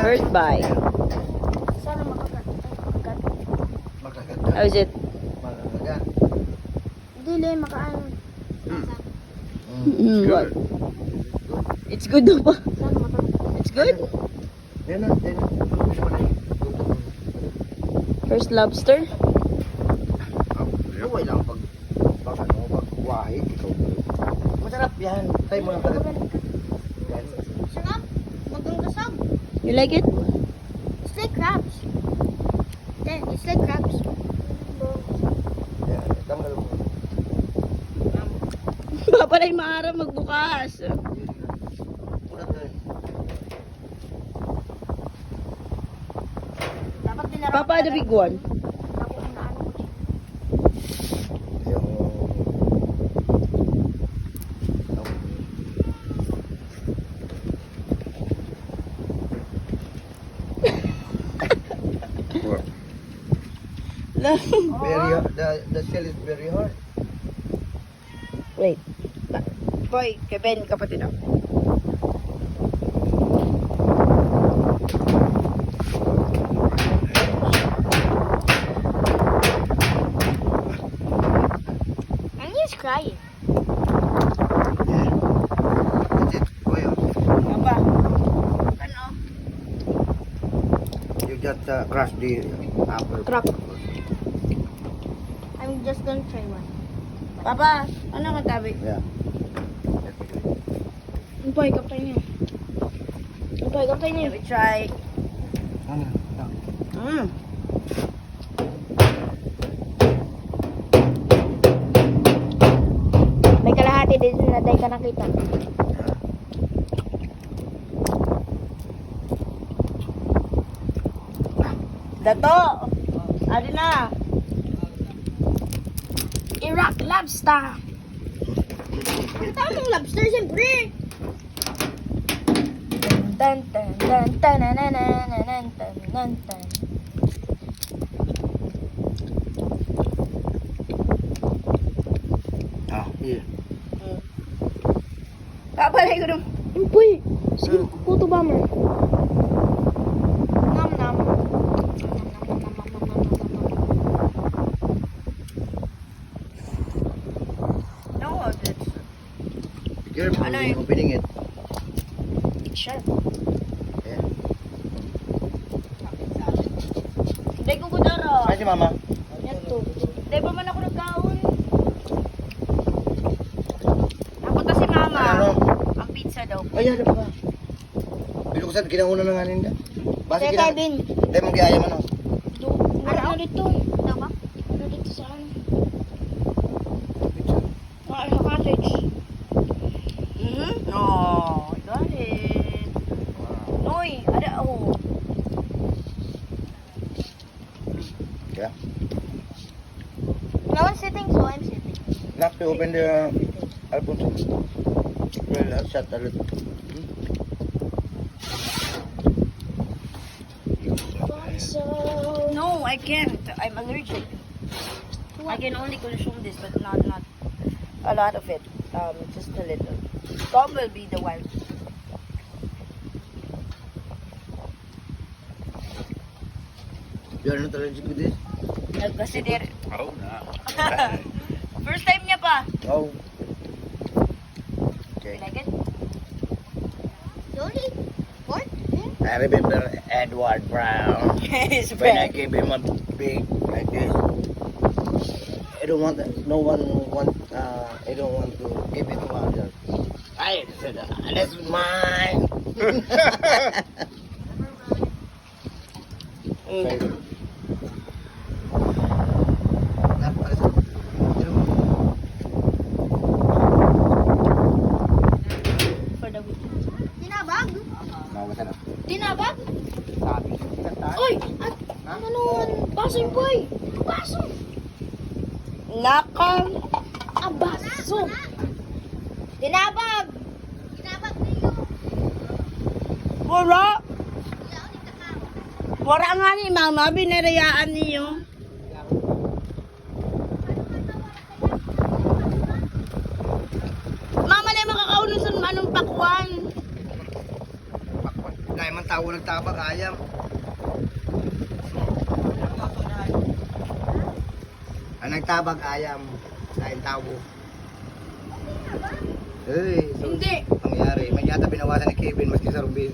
First bite. Sana makagat. Makagat. How is it? Makagat. Dili, makaano. What? It's good daw pa. Sana makagat. It's good? Yan na. First lobster? Okay lang pag wahi, ikaw. Masarap yan. Try mo lang pala. Yan. Sarap. Magandasag. You like it? It's like crabs. Then, it's like crabs. Yan. Tanggal mo. Papalay maara magbukas. Ulat na yun. Dapat dinarap. Papa, the big one. Ako ang naano ko dyan. Yung... Very hard. The shell is very hard. Wait. Boy, Kevin, kapatid ako. And he's crying. Yeah. That's it. Kuya. Papa. Ano? You just crush the apple. Crack. I'm just gonna try one. Papa, ano ka tabi? Yeah. Boy, kapay niya. Boy, kapay niya. Let me try. Ano? Mm. May kalahati din na day ka nakita. Dato! Adi na! Iraq lobster. Tamang lobster, siyempre. Tan tan tan tan tan tan tan tan tan tan. Ah, here. Papalay ko nung... Boy, sige, puto bomber. Nam nam. No, that's... Be careful Ano when yun? opening it. It's sharp. Yeah. Hindi ko kudara. Ay, si mama. Yan to. Hindi pa man ako nagkaon. Napunta si mama. Ano? Ang pizza daw. Ay, ano pa? Binuksan, kinauna na nga ninda. Basta Kaya Kevin. Tayo mong gaya man, oh. Ano dito? Ano ba? Ano dito sa ano? Sa cottage. Oh, I got it. Noy, ada ako. Yeah. No one's sitting, so I'm sitting. Not to open the Alfonso. Well, I'll shut a little. No, I can't. I'm allergic. I can only consume this, but not a lot of it. Just a little. Tom will be the one. You are not allergic with this? Nagkasidir. Oh, no. First time niya pa. Oh. You Okay. like it? Sorry. What? I remember Edward Brown. It's When I bad. gave him a big like this. I don't want, no one want, I don't want to give it to others. I said, that's mine. Mm. For the week. Tinabag? Masarap. Tinabag? Sabi. Oy! At ano nun? Baso yung boy! Baso! Naka. Ah, baso! Tinabag! Tinabag niyo! Wala. Wala nga ni mama. Binarayaan niyo. Mama na yung makakaunon sa anong pakwan. Dahil man tao nagtawa. nagtabag ayam. Ang nagtabag ayam. Kain tabo. Hey, so, Hindi. nangyari. May yata binawasan ni Kevin maski sa Rubin.